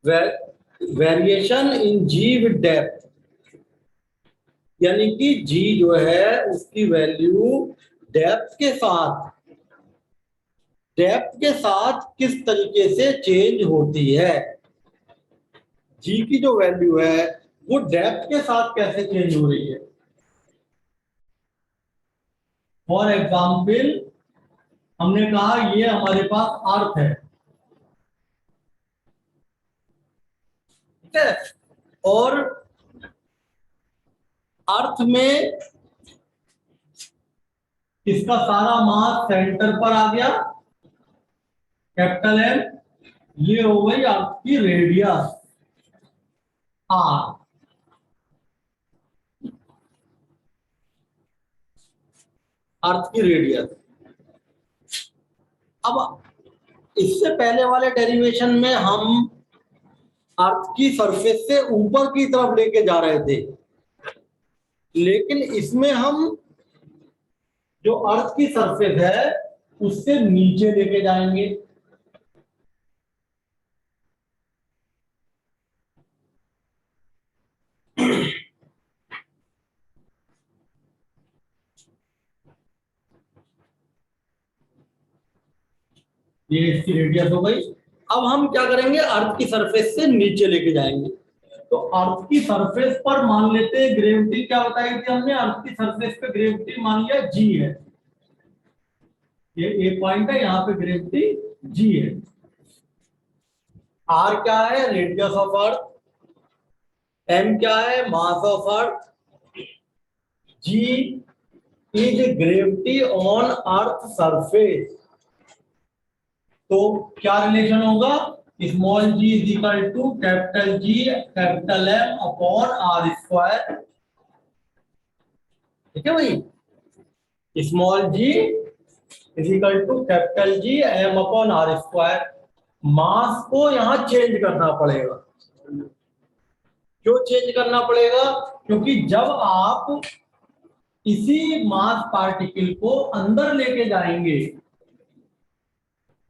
Variation in G with depth, यानी कि जी जो है उसकी वैल्यू डेप्थ के साथ किस तरीके से चेंज होती है। जी की जो वैल्यू है वो डेप्थ के साथ कैसे चेंज हो रही है। फॉर एग्जाम्पल हमने कहा ये हमारे पास अर्थ है, ठीक है, और अर्थ में इसका सारा मास सेंटर पर आ गया, कैपिटल एम, ये हो गई आपकी रेडियस आर, अर्थ की रेडियस। अब इससे पहले वाले डेरिवेशन में हम अर्थ की सरफेस से ऊपर की तरफ लेके जा रहे थे, लेकिन इसमें हम जो अर्थ की सरफेस है उससे नीचे लेके जाएंगे। ये इसकी रेडियस हो गई। अब हम क्या करेंगे, अर्थ की सरफेस से नीचे लेके जाएंगे। तो अर्थ की सरफेस पर मान लेते हैं ग्रेविटी क्या बताई थी हमने, अर्थ की सरफेस पे ग्रेविटी मान लिया जी है, ये एक पॉइंट है, यहाँ पे ग्रेविटी जी है। आर क्या है, रेडियस ऑफ अर्थ, एम क्या है, mass of earth, G is gravity on earth surface. तो क्या रिलेशन होगा, small G is equal to capital G capital M upon R square, ठीक है भाई, small G is equal to capital G M upon R square. Mass को यहां change करना पड़ेगा। क्यों चेंज करना पड़ेगा, क्योंकि जब आप इसी मास पार्टिकल को अंदर लेके जाएंगे,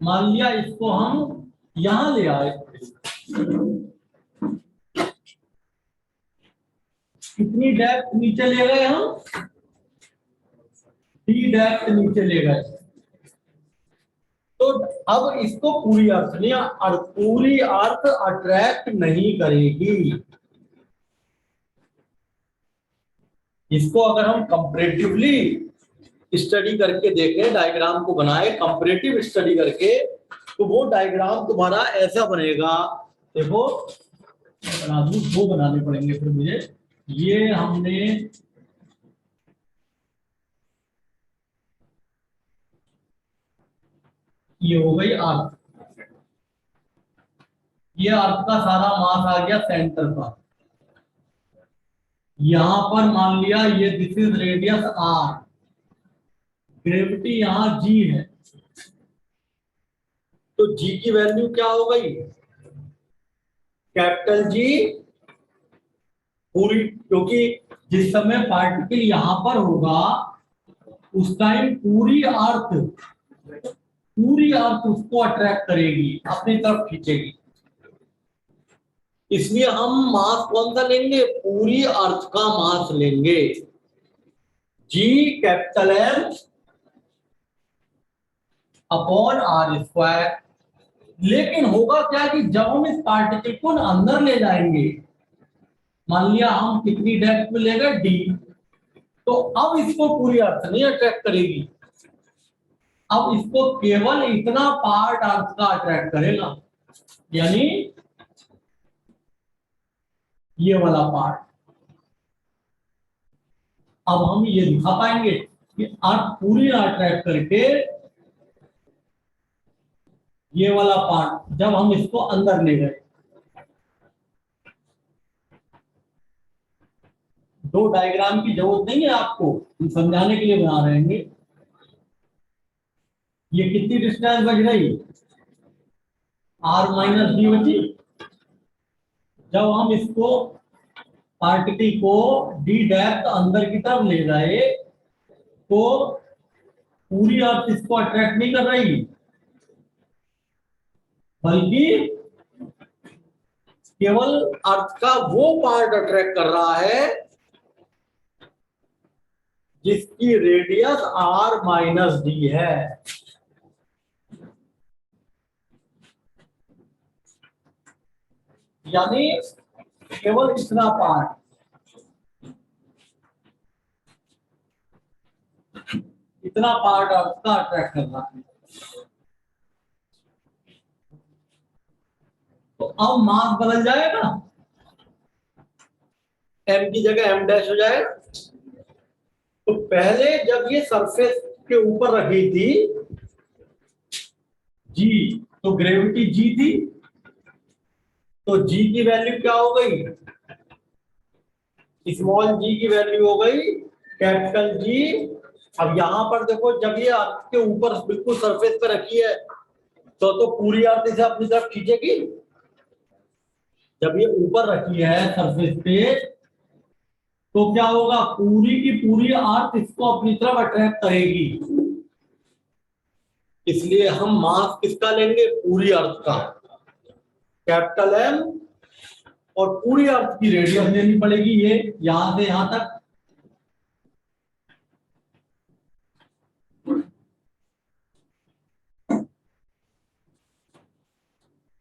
मान लिया इसको हम यहां ले आए, कितनी डेप्थ नीचे ले गए हम, डी डेप्थ नीचे ले गए। तो अब इसको पूरी अर्थ नहीं, पूरी अर्थ अट्रैक्ट नहीं करेगी। इसको अगर हम कंपैरेटिवली स्टडी करके देखें, डायग्राम को बनाए कंपैरेटिव स्टडी करके, तो वो डायग्राम तुम्हारा ऐसा बनेगा। देखो दो बनाने पड़ेंगे फिर मुझे, ये हमने ये हो गई अर्थ, ये अर्थ का सारा मास आ गया सेंटर पर, यहां पर मान लिया ये this is radius R, gravity यहां जी है, तो जी की वैल्यू क्या हो गई, कैपिटल जी पूरी, क्योंकि जिस समय पार्टिकल यहां पर होगा उस टाइम पूरी अर्थ उसको अट्रैक्ट करेगी, अपनी तरफ खींचेगी। इसलिए हम मास कौन सा लेंगे, पूरी अर्थ का मास लेंगे, G capital M upon R square. लेकिन होगा क्या कि जब हम इस पार्टिकल को अंदर ले जाएंगे, मान लिया हम कितनी डेप्थ में ले गए डी, तो अब इसको पूरी अर्थ नहीं अट्रैक्ट करेगी, अब इसको केवल इतना पार्ट अर्थ का अट्रैक्ट करेगा, यानी ये वाला पार्ट। अब हम ये दिखा पाएंगे कि अर्थ पूरी अट्रैक्ट करके ये वाला पार्ट जब हम इसको अंदर ले गए। दो डायग्राम की जरूरत नहीं है आपको, हम समझाने के लिए बना रहे हैं। ये कितनी डिस्टेंस बच रही, आर माइनस डी बची। जब हम इसको पार्टिकल को डी डेप्थ अंदर की तरफ ले जाए तो पूरी अर्थ इसको अट्रैक्ट नहीं कर रही, बल्कि केवल अर्थ का वो पार्ट अट्रैक्ट कर रहा है जिसकी रेडियस r-d है। यानी केवल इतना पार्ट, इतना पार्ट अर्थ का अट्रैक्ट कर रहा है। तो अब मास बदल जाएगा, m की जगह m डैश हो जाएगा। तो पहले जब ये सरफेस के ऊपर रखी थी g, तो ग्रेविटी g थी, तो g की वैल्यू क्या हो गई, स्मॉल g की वैल्यू हो गई कैपिटल G। अब यहां पर देखो, जब ये अर्थ के ऊपर बिल्कुल सरफेस पे रखी है तो पूरी अर्थ इसे अपनी तरफ खींचेगी। जब ये ऊपर रखी है सरफेस पे तो क्या होगा, पूरी की पूरी अर्थ इसको अपनी तरफ अट्रैक्ट करेगी। इसलिए हम मास किसका लेंगे, पूरी अर्थ का, कैपिटल M, और पूरी अर्थ की रेडियस लेनी पड़ेगी, ये यहां से यहां तक।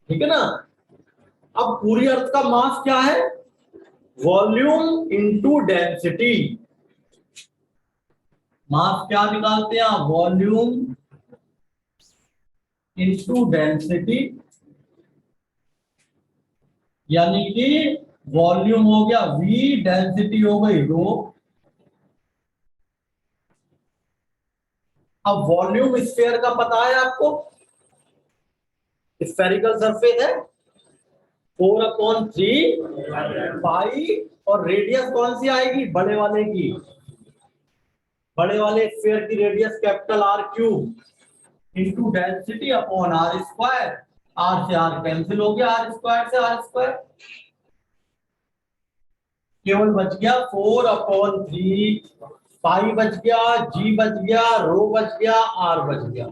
ठीक है ना। अब पूरी अर्थ का मास क्या है, वॉल्यूम इंटू डेंसिटी। मास क्या निकालते हैं आप, वॉल्यूम इंटू डेंसिटी, यानी कि वॉल्यूम हो गया V, डेंसिटी हो गई रो। अब वॉल्यूम स्फीयर का पता है आपको, स्फेरिकल सरफेस है 4/3 पाई, और रेडियस कौन सी आएगी, बड़े वाले की, बड़े वाले स्फीयर की radius capital R³ into density upon r²। r से r कैंसिल हो गया, r² से r², केवल बच गया 4/3 पाई बच गया, g बच गया, रो बच गया, r बच गया।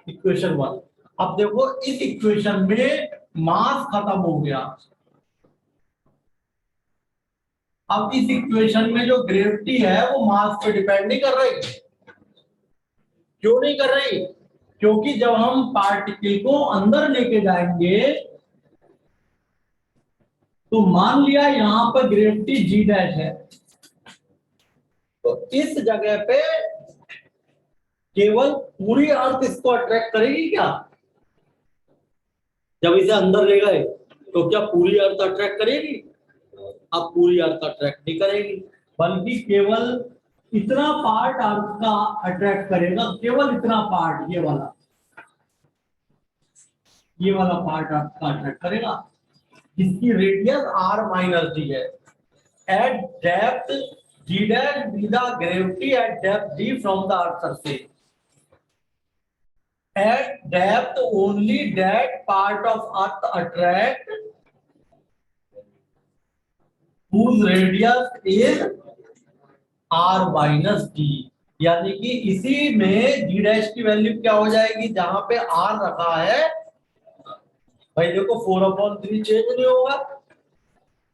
इक्वेशन 1। अब देखो इस इक्वेशन में मास खत्म हो गया। अब इस इक्वेशन में जो ग्रेविटी है वो मास पे डिपेंड नहीं कर रही। क्यों नहीं कर रही, क्योंकि जब हम पार्टिकल को अंदर लेके जाएंगे तो मान लिया यहां पर ग्रेविटी G डैश है, तो इस जगह पे केवल पूरी अर्थ इसको अट्रैक्ट करेगी क्या, जब इसे अंदर ले गए तो क्या पूरी अर्थ अट्रैक्ट करेगी, अब पूरी अर्थ अट्रैक्ट नहीं करेगी, बल्कि केवल इतना पार्ट अर्थ का अट्रैक्ट करेगा, केवल इतना पार्ट, ये वाला पार्ट अर्थ का अट्रैक्ट करेगा, जिसकी रेडियस r-d है। Eight depth G dash be the gravity at depth D from the earth surface. At depth only that part of earth attract whose radius is r-d। यानी कि इसी में G डैश की value क्या हो जाएगी, जहां पे r रखा है, भाई देखो 4/3 चेंज नहीं होगा,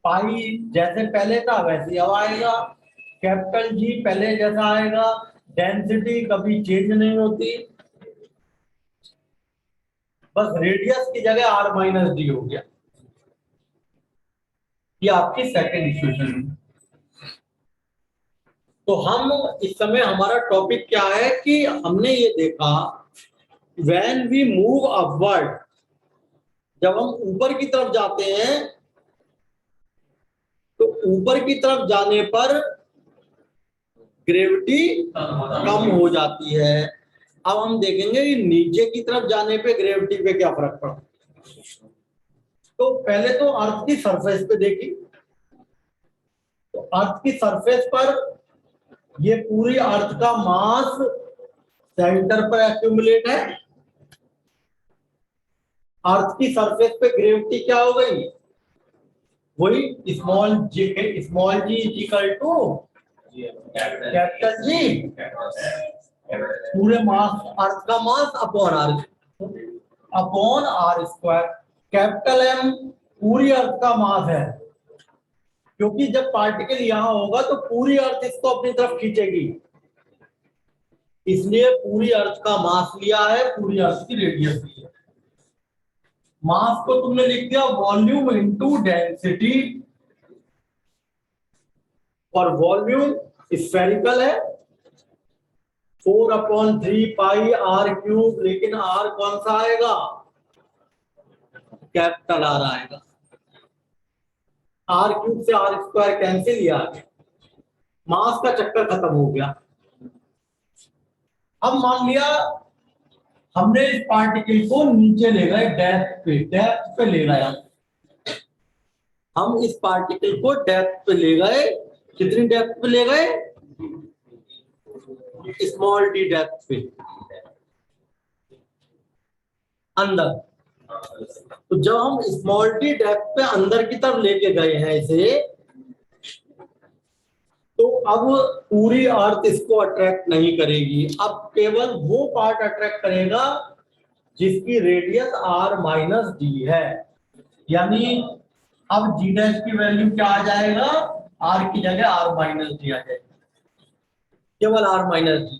पाई जैसे पहले था वैसे अब आएगा, कैपिटल G पहले जैसा आएगा, डेंसिटी कभी चेंज नहीं होती, बस रेडियस की जगह r-d हो गया। ये आपकी सेकंड इक्वेशन है। तो हम इस समय हमारा टॉपिक क्या है कि हमने ये देखा व्हेन वी मूव अपवर्ड, जब हम ऊपर की तरफ जाते हैं तो ऊपर की तरफ जाने पर ग्रेविटी कम हो जाती है। अब हम देखेंगे कि नीचे की तरफ जाने पे ग्रेविटी पे क्या फर्क पड़ता है। तो पहले तो अर्थ की सरफेस पे देखी, तो अर्थ की सरफेस पर ये पूरी अर्थ का मास सेंटर पर एक्यूमुलेट है। अर्थ की सरफेस पे ग्रेविटी क्या हो गई, वही small G equal to capital G, पूरे मास, अर्थ का mass upon r²। Capital M पूरी अर्थ का मास है, क्योंकि जब पार्टिकल यहां होगा तो पूरी अर्थ इसको अपनी तरफ खींचेगी, इसलिए पूरी अर्थ का मास लिया है, पूरी अर्थ की रेडियस ली है। मास को तुमने लिख दिया वॉल्यूम इनटू डेंसिटी, और वॉल्यूम स्फेरिकल है 4/3 पाई आर क्यूब, लेकिन आर कौन सा आएगा, कैपिटल आर आएगा। आर क्यूब से आर स्क्वायर कैंसिल, किया मास का चक्कर खत्म हो गया। अब मान लिया हमने इस पार्टिकल को नीचे ले गए, डेप्थ पे ले गए, हम इस पार्टिकल को डेप्थ पे ले गए, कितनी डेप्थ पे ले गए, स्मॉल डी डेप्थ पे अंदर। तो जब हम स्मॉल डी डेप्थ पे अंदर की तरफ लेके गए हैं इसे, तो अब पूरी अर्थ इसको अट्रैक्ट नहीं करेगी, अब केवल वो पार्ट अट्रैक्ट करेगा जिसकी रेडियस r माइनस डी है। यानी अब g डैश की वैल्यू क्या आ जाएगा, r की जगह r माइनस डी आ जाएगा, केवल r माइनस डी।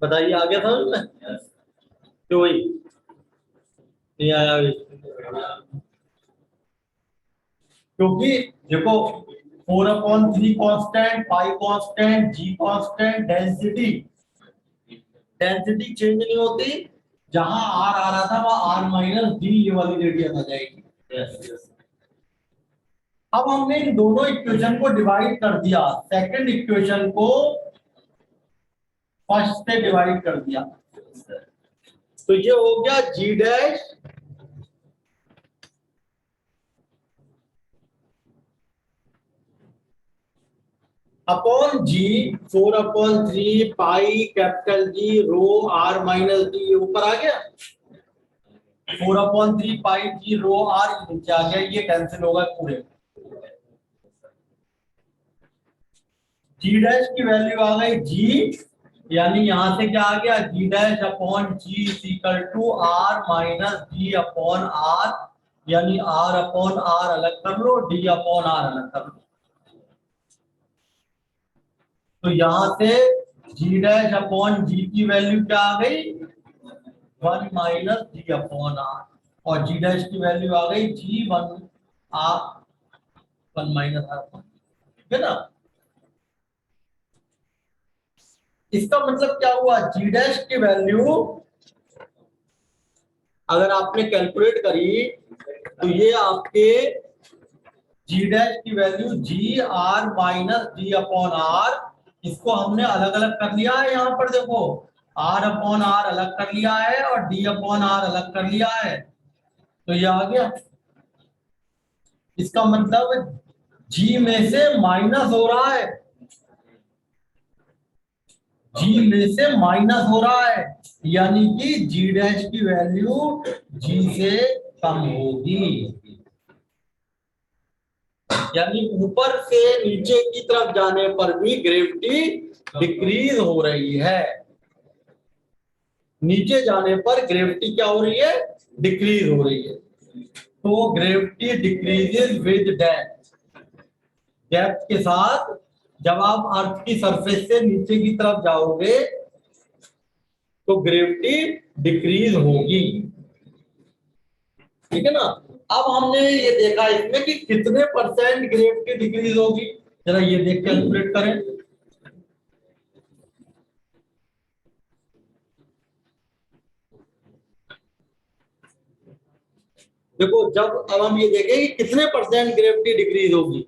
बताइए आ गया समझ में, क्यों भाई नहीं आया, क्योंकि देखो 4/3 कांस्टेंट, पाई कांस्टेंट, जी कांस्टेंट, डेंसिटी चेंज नहीं होती, जहां आर आ रहा था वहां आर माइनस डी ये वाली रेडियस आ जाएगी। अब हमने इन दोनों इक्वेशन को डिवाइड कर दिया, सेकंड इक्वेशन को फर्स्ट से डिवाइड कर दिया, तो ये हो गया G dash upon G 4/3 pi capital G rho R minus D, ऊपर आ गया 4/3 पाई जी रो आर, नीचे आ गया, ये कैंसिल होगा पूरे। जी डैश की वैल्यू आ गई जी, यानी यहां से क्या आ गया, G dash upon G equal to R minus D upon R, यानी आर अपॉन आर अलग कर लो, डी अपॉन आर अलग कर लो। तो यहां से जी डैश अपॉन जी की वैल्यू क्या आ गई, 1 माइनस डी अपॉन आर, और जी डैश की वैल्यू आ गई जी 1 आर 1 माइनस आर, ठीक है ना। इसका मतलब क्या हुआ, जी डैश की वैल्यू अगर आपने कैलकुलेट करी तो ये आपके जी डैश की value G R minus D upon R, इसको हमने अलग अलग कर लिया है, यहाँ पर देखो आर अपॉन आर अलग कर लिया है और डी अपॉन आर अलग कर लिया है, तो ये आ गया। इसका मतलब जी में से माइनस हो रहा है, जी में से माइनस हो रहा है, यानी कि जी डैश की वैल्यू जी से कम होगी, यानी ऊपर से नीचे की तरफ जाने पर भी ग्रेविटी डिक्रीज हो रही है, नीचे जाने पर ग्रेविटी क्या हो रही है, डिक्रीज हो रही है। तो gravity decreases with depth, depth के साथ जब आप अर्थ की सरफेस से नीचे की तरफ जाओगे तो ग्रेविटी डिक्रीज होगी, ठीक है ना। अब हमने ये देखा इसमें कि कितने परसेंट ग्रेविटी डिक्रीज होगी, जरा ये देख कैलकुलेट करें। देखो जब अब हम ये देखें कि कितने परसेंट ग्रेविटी डिक्रीज होगी,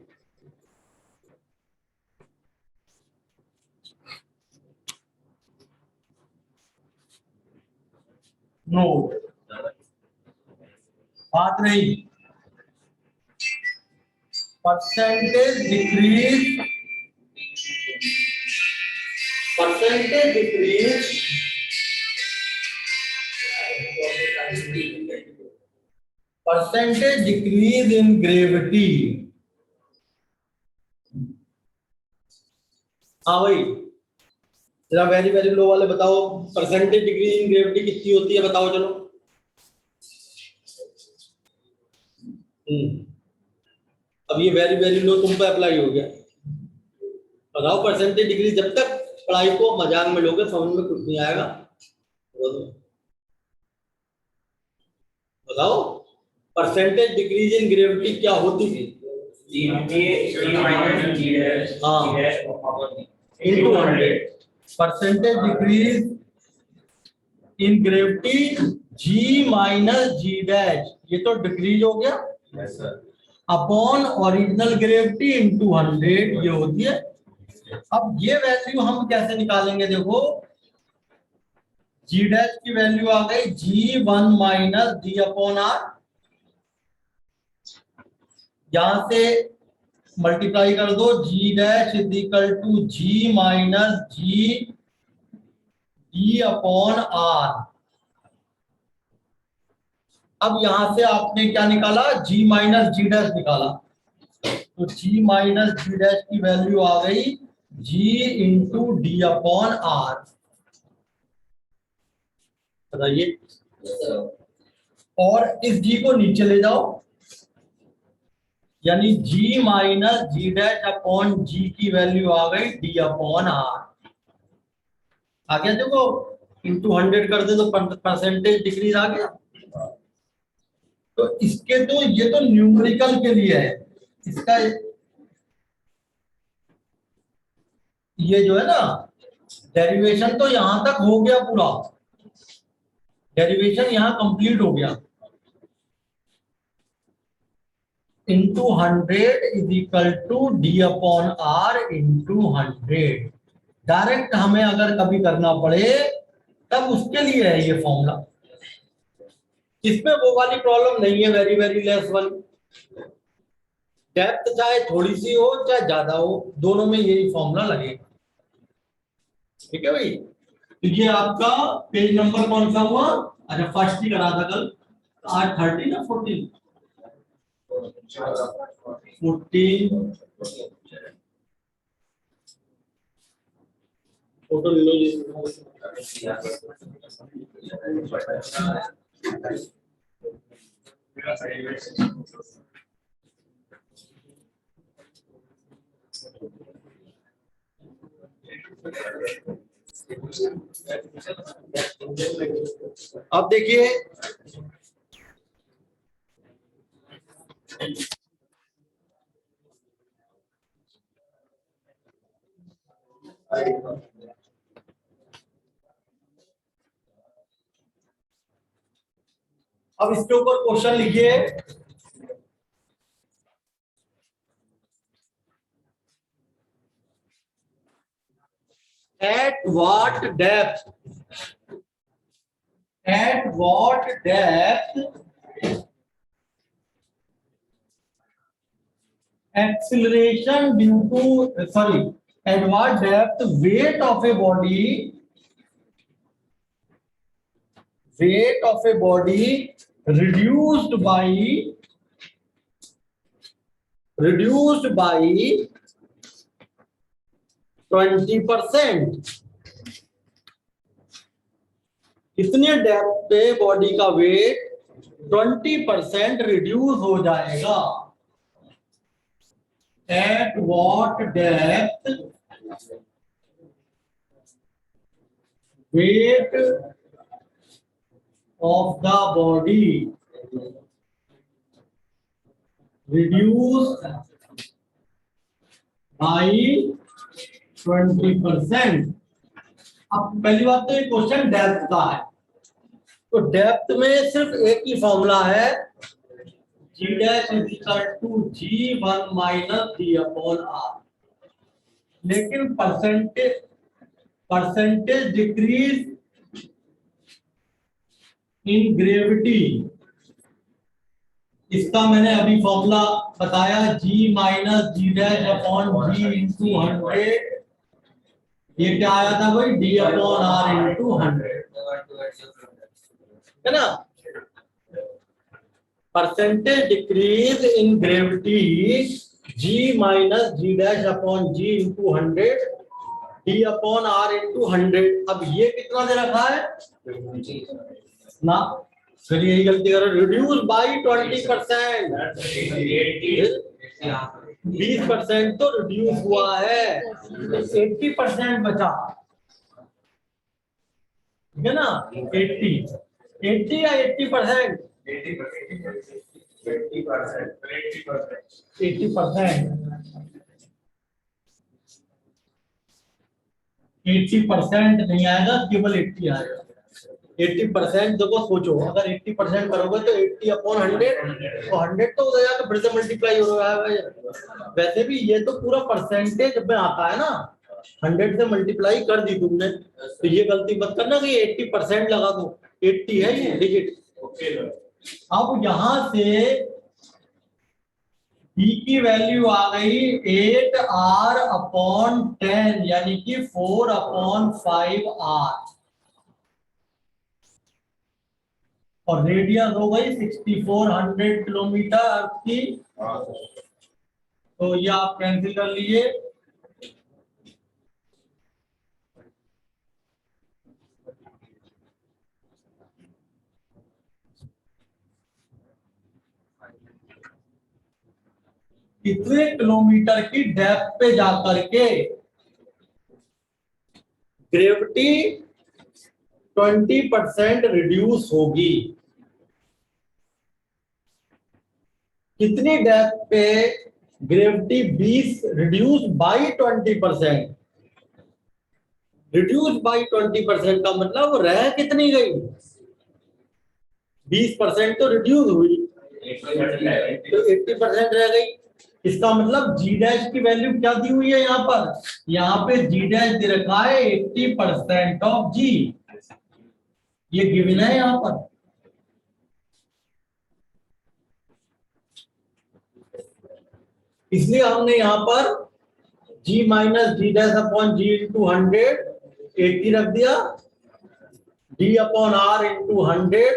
नो बात नहीं, percentage decrease, percentage decrease, percentage decrease in gravity. हाँ भाई जरा वेरी वेरी लो वाले बताओ, परसेंटेज डिक्रीज इन ग्रेविटी कितनी होती है, बताओ चलो। अब ये वेरी वेरी लो तुम पे अप्लाई हो गया। बताओ परसेंटेज डिक्रीज, जब तक पढ़ाई को मजाक में लोगे समझ में कुछ नहीं आएगा। बताओ परसेंटेज डिक्रीज इन ग्रेविटी क्या होती थी? हाँ, into 100। Percentage decrease in gravity G minus G dash, ये तो डिक्रीज हो गया, अपॉन ओरिजिनल ग्रेविटी इंटू 100, ये होती है। अब ये वैल्यू हम कैसे निकालेंगे? देखो जी डैश की वैल्यू आ गई G1 minus D upon are, यहां से मल्टीप्लाई कर दो, G dash is equal to G minus G D upon R. अब यहां से आपने क्या निकाला? जी माइनस जी डैश निकाला, तो जी माइनस जी डैश की वैल्यू आ गई जी इंटू डी अपॉन आर। बताइए, और इस जी को नीचे ले जाओ, यानी जी माइनस जी डैश अपॉन जी की वैल्यू आ गई डी अपॉन आर। आ गया? देखो इंटू 100 कर दे तो परसेंटेज डिक्रीज आ गया। तो इसके तो ये तो न्यूमेरिकल के लिए है, इसका ये जो है ना डेरिवेशन तो यहां तक हो गया, पूरा डेरिवेशन यहां कंप्लीट हो गया। Into 100 is equal to D upon R into 100। Direct हमें अगर कभी करना पड़े तब उसके लिए है ये फॉर्मूला। इसमें वो वाली प्रॉब्लम नहीं है, वेरी वेरी लेस वाली। डेप्थ चाहे थोड़ी सी हो चाहे ज्यादा हो, दोनों में यही फॉर्मूला लगेगा। ठीक है भाई? तो ये आपका पेज नंबर कौन सा हुआ? अच्छा फर्स्ट ही करा था कल, आज 13 या 14? 14 फोटो ले लो जी। अब देखिए अब इसके ऊपर क्वेश्चन लिखिए। At what depth acceleration due to at what depth weight of a body reduced by 20%, कितने डेप्थ पे बॉडी का वेट 20% रिड्यूस हो जाएगा? At what depth weight of the body reduce by 20%। अब पहली बात तो ये क्वेश्चन डेप्थ का है, तो डेप्थ में सिर्फ एक ही फॉर्मूला है, G dash is equal to G1 minus D upon R. लेकिन परसेंटेज डिक्रीज इन ग्रेविटी, इसका मैंने अभी फॉर्मूला बताया, G minus G dash upon G into 100। ये क्या आया था भाई? डी अपॉन आर इंटू 100, है ना? Percentage decrease in gravity G minus G dash upon G into 100 D upon R into 100। अब ये कितना दे रखा है ना? फिर यही गलती करो, रिड्यूस बाई 20%। 20% तो रिड्यूस हुआ है, 80% बचा, ठीक है ना? 80 या 80%? 80% नहीं आएगा, केवल 80 आएगा। 80% देखो, सोचो अगर 80% करोगे तो 80/100, तो 100 तो उधर जाकर फिर से मल्टीप्लाई हो रहा है। वैसे भी ये तो पूरा परसेंटेज में आता है ना, 100 से मल्टीप्लाई कर दी तुमने, तो ये गलती मत करना कि 80% लगा दो, 80 है ये डिजिट। अब यहां से p की वैल्यू आ गई 8r/10, यानी कि 4/5r, और रेडियस हो गई 6400 किलोमीटर अर्थ की। तो ये आप कैंसिल कर लीजिए। कितने किलोमीटर की डेप्थ पे जाकर के ग्रेविटी 20% रिड्यूस होगी? कितनी डेप्थ पे gravity 20 reduce by 20%? Reduce by 20% का मतलब रह कितनी गई? 20% तो रिड्यूस हुई, तो 80% रह गई। इसका मतलब जी डैश की वैल्यू क्या दी हुई है यहाँ पर? यहाँ पे जी डैश दे रखा है 80% ऑफ जी, ये गिवन है यहाँ पर। इसलिए हमने यहाँ पर g minus G dash upon G into 100 रख दिया, d अपॉन आर इंटू 100,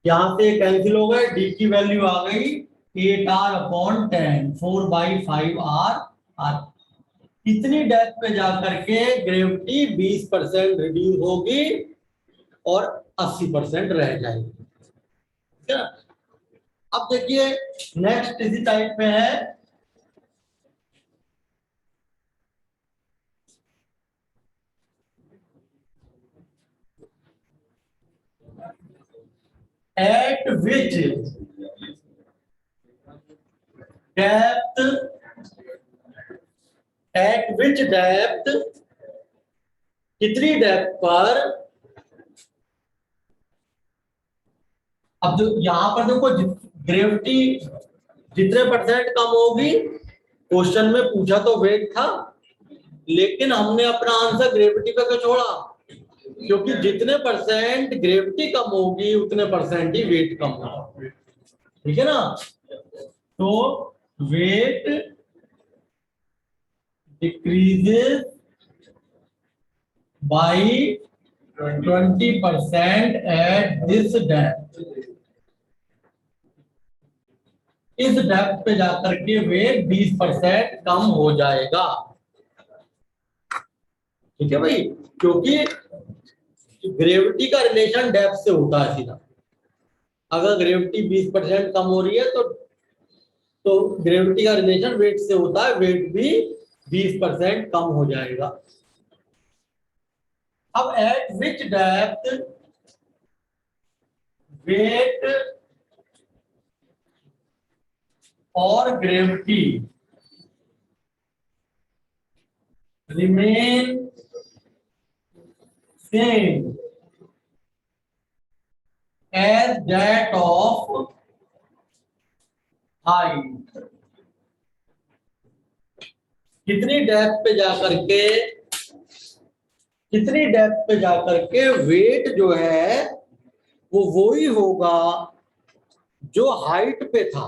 यहां से कैंसिल हो गए, d की वैल्यू आ गई 8r/10, 4/5r। कितनी डेप्थ पे जाकर के ग्रेविटी 20% रिड्यूस होगी और 80% रह जाएगी, ठीक है? अब देखिए नेक्स्ट इसी टाइप में है, at which depth, कितनी डेप्थ पर, अब जो यहां पर देखो ग्रेविटी जितने परसेंट कम होगी, क्वेश्चन में पूछा तो वेट था, लेकिन हमने अपना आंसर ग्रेविटी पे क्यों छोड़ा? क्योंकि जितने परसेंट ग्रेविटी कम होगी उतने परसेंट ही वेट कम होगा, ठीक है ना? तो weight decreases by 20% at this depth. इस डेप्थ पे जाकर के वेट 20% कम हो जाएगा, ठीक है भाई? क्योंकि ग्रेविटी का रिलेशन डेप्थ से होता है सीधा। अगर ग्रेविटी 20% कम हो रही है तो ग्रेविटी का रिलेशन वेट से होता है, वेट भी 20% कम हो जाएगा। अब एट विच डेप्थ वेट और gravity remain same as that of height. कितनी डेप्थ पे जाकर के वेट जो है वो ही होगा जो हाइट पे था।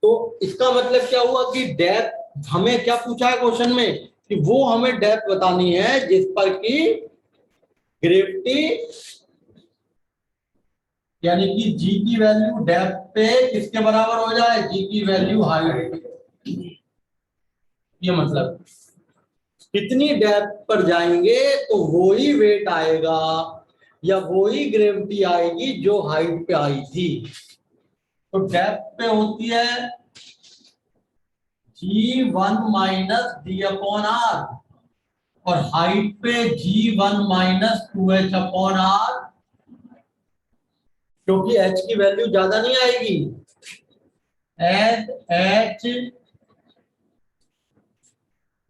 तो इसका मतलब क्या हुआ कि डेप्थ, हमें क्या पूछा है क्वेश्चन में कि वो हमें डेप्थ बतानी है जिस पर कि ग्रेविटी यानी कि जी की वैल्यू डेप्थ पे किसके बराबर हो जाए? जी की वैल्यू हाइट। ये मतलब कितनी डेप्थ पर जाएंगे तो वो ही वेट आएगा या वही ग्रेविटी आएगी जो हाइट पे आई थी। तो डेप्थ पे होती है G1 minus D upon R, और हाइट पे G1 minus 2h upon R, क्योंकि h की वैल्यू ज्यादा नहीं आएगी। As h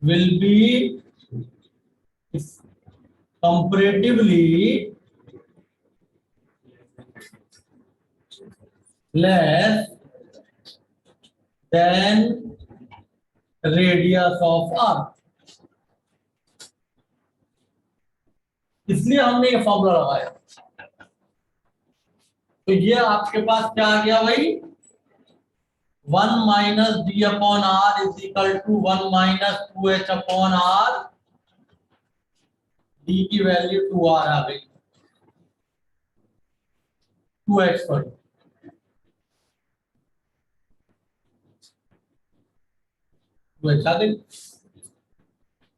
will be comparatively less than radius of arc, इसलिए हमने ये फॉर्मूला लगाया। तो ये आपके पास क्या आ गया भाई, 1 minus D upon R is equal to 1 minus 2h upon R, D की वैल्यू 2r आ गई, 2h सॉरी। आ गई।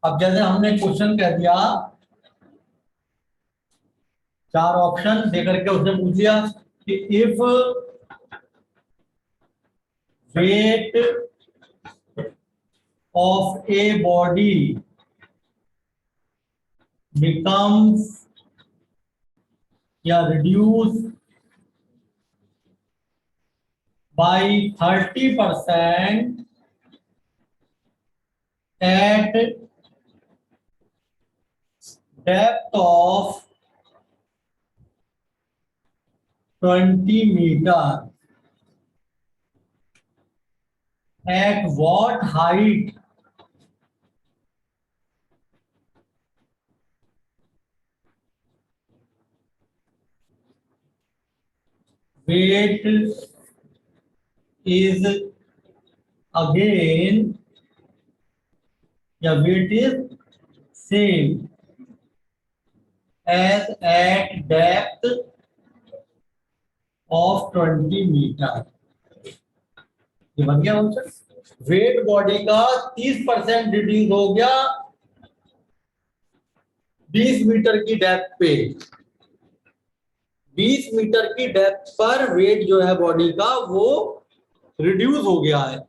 अब जैसे हमने क्वेश्चन कह दिया, 4 ऑप्शन देकर के उसने पूछ लिया कि if weight of a body becomes या reduce by 30% at depth of 20 meter, at what height weight is again या weight is same as at depth of 20 meter। ये बन गया आंसर। वेट बॉडी का 30% रिड्यूस हो गया 20 मीटर की depth पे। 20 मीटर की डेप्थ पर वेट जो है बॉडी का वो रिड्यूस हो गया है,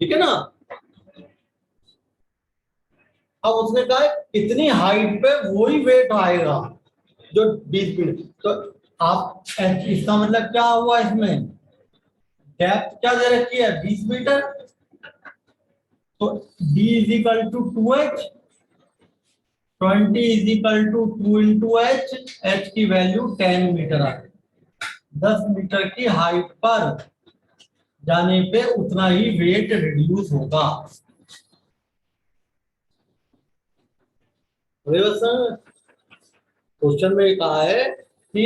ठीक है ना। अब उसने कहा इतनी हाइट पे वही वेट आएगा जो 20 मीटर। तो आप इसका मतलब क्या हुआ, इसमें डेप्थ क्या दे रखी है 20 मीटर, तो d is equal to 2h, 20 is equal to 2 into h, h की वैल्यू 10 मीटर आ गई। 10 मीटर की हाइट पर जाने पे उतना ही वेट रिड्यूस होगा। क्वेश्चन में कहा है कि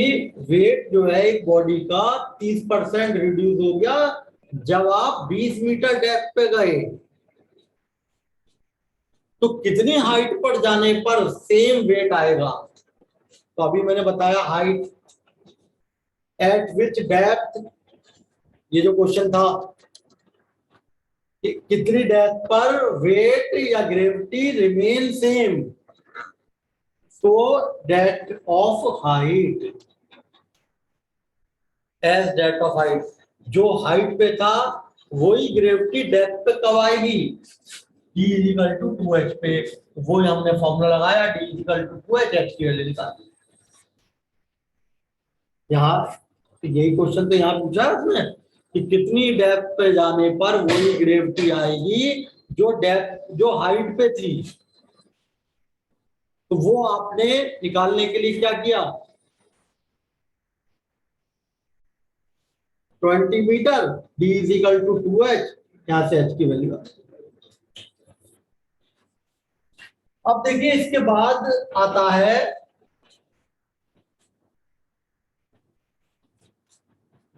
वेट जो है एक बॉडी का 30% रिड्यूस हो गया जब आप 20 मीटर डेप्थ पे गए। तो कितनी हाइट पर जाने पर सेम वेट आएगा। तो अभी मैंने बताया हाइट एट विच डेप्थ, ये जो क्वेश्चन था कि कितनी डेप्थ पर वेट या gravity remain same, so that of height as that of height, जो हाइट पे था वही ग्रेविटी डेप्थ पे कब आएगी, d is equal to 2h पे। वो हमने फॉर्मूला लगाया, d is equal to 2h, h की वैल्यू निकाली। यहाँ यही क्वेश्चन तो यहाँ पूछा है उसने कि कितनी डेप्थ पे जाने पर वही ग्रेविटी आएगी जो डेप्थ जो हाइट पे थी। तो वो आपने निकालने के लिए क्या किया, 20 metre, d is equal to 2h, यहां से h की वैल्यू। अब देखिए इसके बाद आता है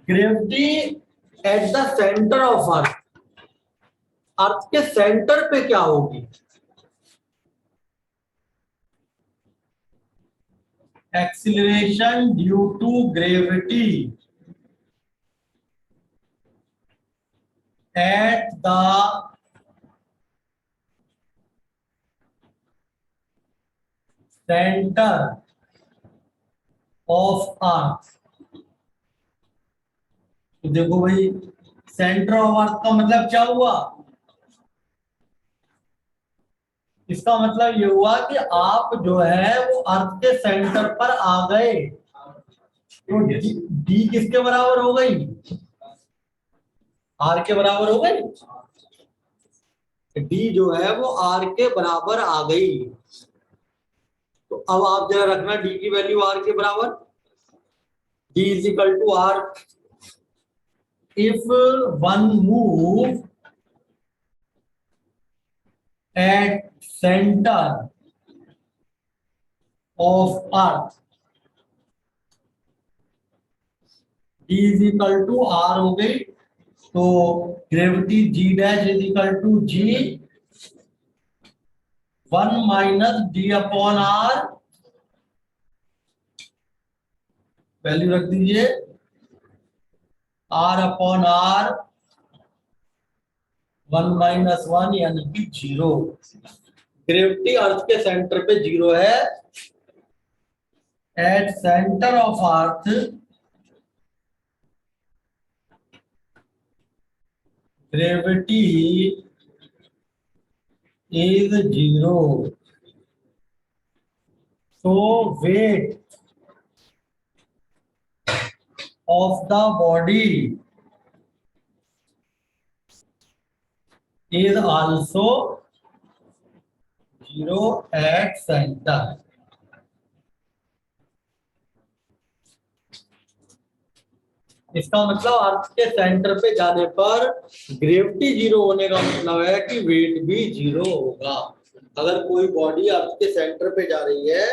gravity at the centre of earth. Earth के सेंटर पे क्या होगी, acceleration due to gravity at the centre of earth. तो देखो भाई, सेंटर ऑफ अर्थ का मतलब क्या हुआ? इसका मतलब ये हुआ कि आप जो है वो अर्थ के सेंटर पर आ गए। तो डी किसके बराबर हो गई? आर के बराबर हो गई। डी जो है वो आर के बराबर आ गई। तो अब आप जरा रखना डी की वैल्यू आर के बराबर। D is equal to R if one move at centre of earth, D is equal to R हो गई। तो gravity G dash is equal to G 1 minus D upon R, value रख दीजिए are upon are 1 minus 1 यानी कि 0। Gravity अर्थ के centre पे 0 है। Eight centre of earth gravity is 0. So weight of the body is also 0 at center. इसका मतलब अर्थ के सेंटर पे जाने पर ग्रेविटी 0 होने का मतलब है कि वेट भी 0 होगा। अगर कोई बॉडी अर्थ के सेंटर पे जा रही है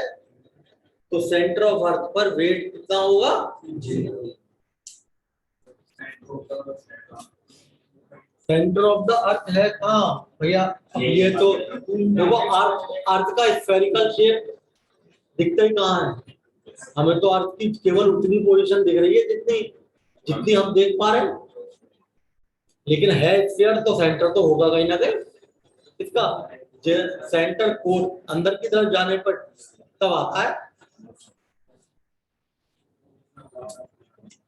तो सेंटर ऑफ अर्थ पर वेट कितना होगा? 0। सेंटर ऑफ द अर्थ है कहाँ भैया? ये तो देखो अर्थ का स्फेरिकल शेप दिखता ही कहाँ है? हमें तो अर्थ की केवल उतनी पोजीशन दिख रही है जितनी हम देख पा रहे हैं, लेकिन है स्फीयर तो सेंटर तो होगा कहीं ना कहीं। इसका सेंटर को अंदर की तरफ जाने पर तब आता है।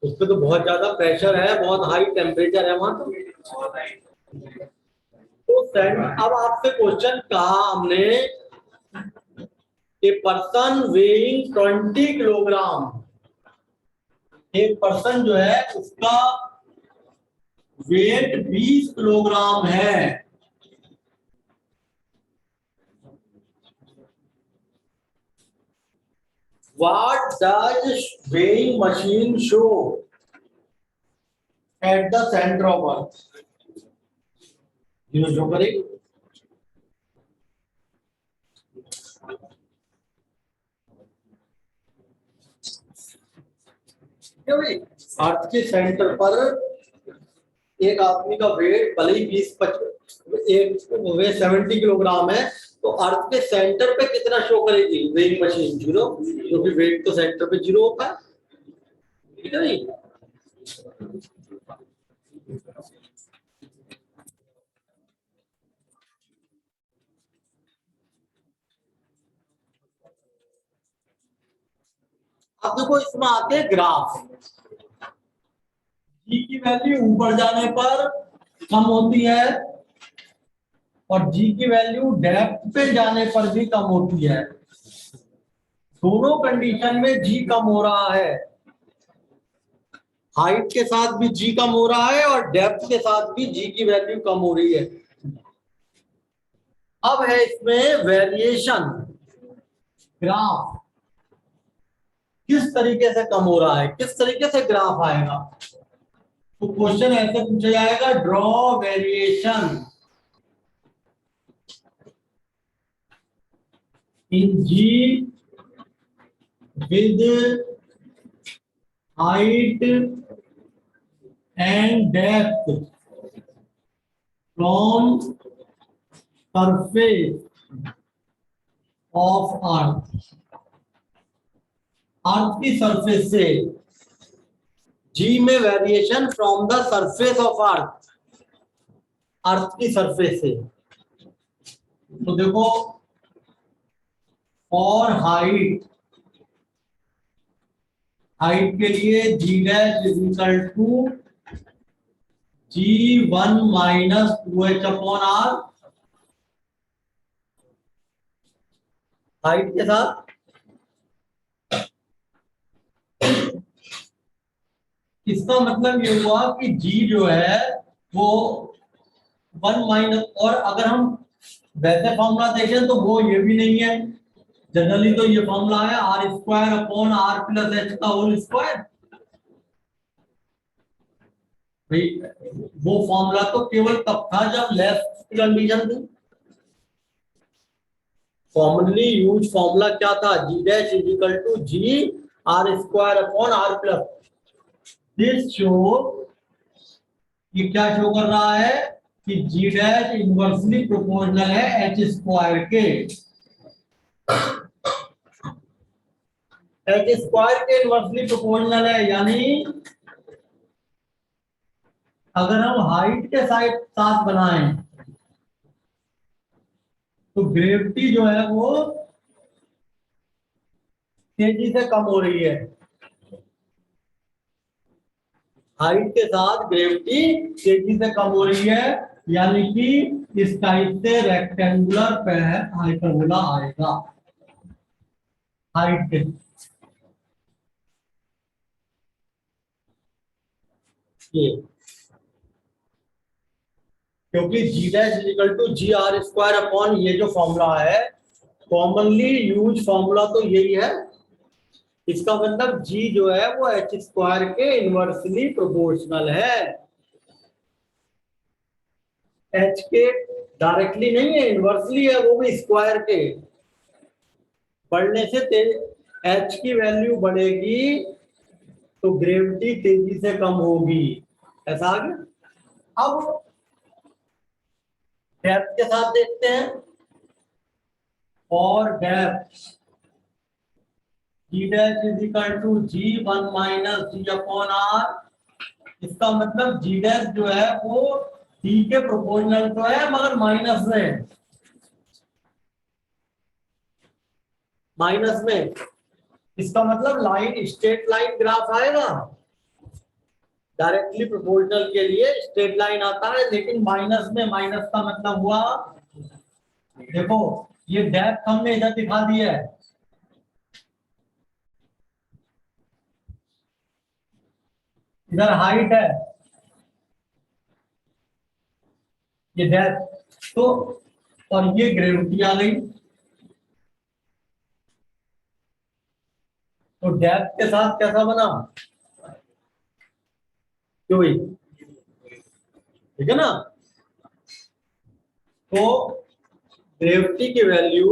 उस पर तो बहुत ज्यादा प्रेशर है, बहुत हाई टेम्परेचर है वहां। तो अब आपसे क्वेश्चन कहा हमने, ए पर्सन वेइंग 20 किलोग्राम, एक पर्सन जो है उसका वेट 20 किलोग्राम है। What does weighing machine show at the center of Earth? जो करेगी अर्थ के सेंटर पर एक आदमी का वेट भले ही 70 किलोग्राम है, तो अर्थ के सेंटर पे कितना शो करेगी वेइंग मशीन? 0, क्योंकि वेट तो सेंटर पे 0 होता है। ठीक है नहीं? अब देखो इसमें आते हैं ग्राफ। जी की वैल्यू ऊपर जाने पर कम होती है और जी की वैल्यू डेप्थ पे जाने पर भी कम होती है। दोनों कंडीशन में जी कम हो रहा है। हाइट के साथ भी जी कम हो रहा है और डेप्थ के साथ भी जी की वैल्यू कम हो रही है। अब है इसमें वेरिएशन ग्राफ, किस तरीके से कम हो रहा है, किस तरीके से ग्राफ आएगा। तो क्वेश्चन ऐसे पूछा जाएगा, draw variation in G with height and depth from surface of earth. Earth की सरफेस से जी में variation from the surface of earth, earth की सरफेस से। तो देखो और हाइट, हाइट के लिए G dash is equal to G1 minus 2h/r, height के साथ इसका मतलब ये हुआ कि G जो है वो 1 माइनस, और अगर हम वैसे फॉर्मूला देखें तो वो ये भी नहीं है, जनरली तो ये फॉर्मूला है r² / r+h का होल स्क्वायर। भाई वो फॉर्मूला तो केवल तब था जब लेस कंडीशन थी। कॉमनली यूज फॉर्मूला क्या था, G dash is equal to G r² / r+। This show, ये क्या शो कर रहा है कि G डैश इनवर्सली प्रोपोर्शनल है h² के, h² के इनवर्सली प्रोपोर्शनल है। यानी अगर हम हाइट के साथ बनाएं तो ग्रेविटी जो है वो तेजी से कम हो रही है, हाइट के साथ ग्रेविटी तेजी से कम हो रही है, यानी कि इस टाइप से रेक्टेंगुलर हाइपरबोला आएगा हाइट के। ये क्योंकि G dash is equal to Gr² ये जो फॉर्मूला है, कॉमनली यूज फॉर्मूला तो यही है। इसका मतलब G जो है वो h² के इनवर्सली प्रोपोर्शनल है, h के डायरेक्टली नहीं है, इनवर्सली है, वो भी स्क्वायर के। बढ़ने से h की वैल्यू बढ़ेगी तो ग्रेविटी तेजी से कम होगी, ऐसा आ गया। अब डेप्थ के साथ देखते हैं, और depth G dash is equal to G1 minus G/r। इसका मतलब G डैश जो है वो D के प्रोपोर्शनल तो है मगर माइनस में। इसका मतलब लाइन, स्ट्रेट लाइन ग्राफ आएगा, डायरेक्टली प्रोपोर्शनल के लिए स्ट्रेट लाइन आता है, लेकिन माइनस में। माइनस का मतलब हुआ, देखो ये डेप्थ हमने इधर दिखा दी है, इधर हाइट है, ये डेप्थ तो, और ये ग्रेविटी आ गई। तो डेप्थ के साथ कैसा बना, क्यों भाई, ठीक है ना। तो ग्रेविटी की वैल्यू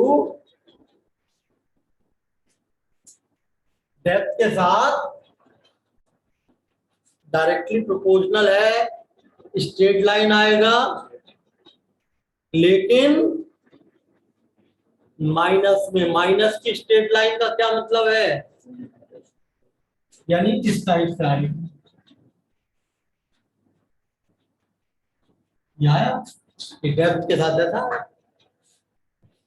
डेप्थ के साथ डायरेक्टली प्रोपोर्शनल है, स्ट्रेट लाइन आएगा, लेकिन माइनस में। माइनस की स्ट्रेट लाइन का क्या मतलब है, यानी इस साइड से आएगी, डेप्थ के साथ ऐसा।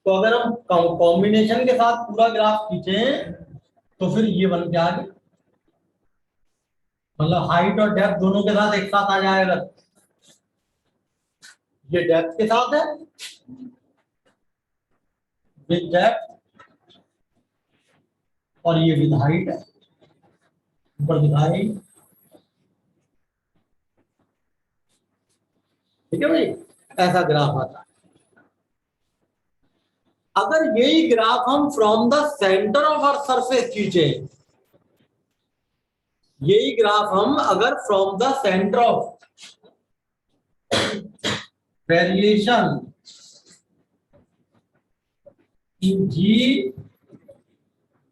तो अगर हम कॉम्बिनेशन के साथ पूरा ग्राफ खींचे तो फिर ये बन के आ गया, मतलब हाइट और डेप्थ दोनों के साथ एक साथ आ जाएगा। ये डेप्थ के साथ है विद डेप्थ, और ये विद हाइट है, ऊपर दिखाई, ठीक है भाई, ऐसा ग्राफ आता है। अगर यही ग्राफ हम from the centre of earth surface खींचे, यही ग्राफ हम अगर from the centre of variation in G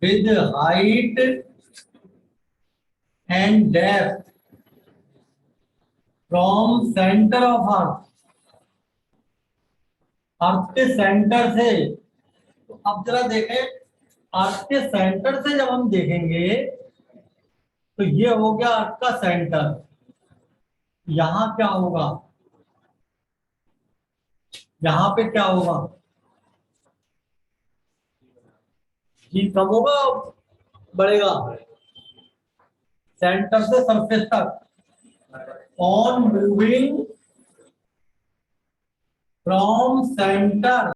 with height and depth from center of earth, अर्थ के सेंटर से। तो अब जरा देखें, अर्थ के सेंटर से जब हम देखेंगे तो ये हो गया अर्थ का सेंटर, यहां क्या होगा, यहां पे क्या होगा, जी कम होगा बढ़ेगा, सेंटर से सरफेस तक ऑन मूविंग फ्रॉम सेंटर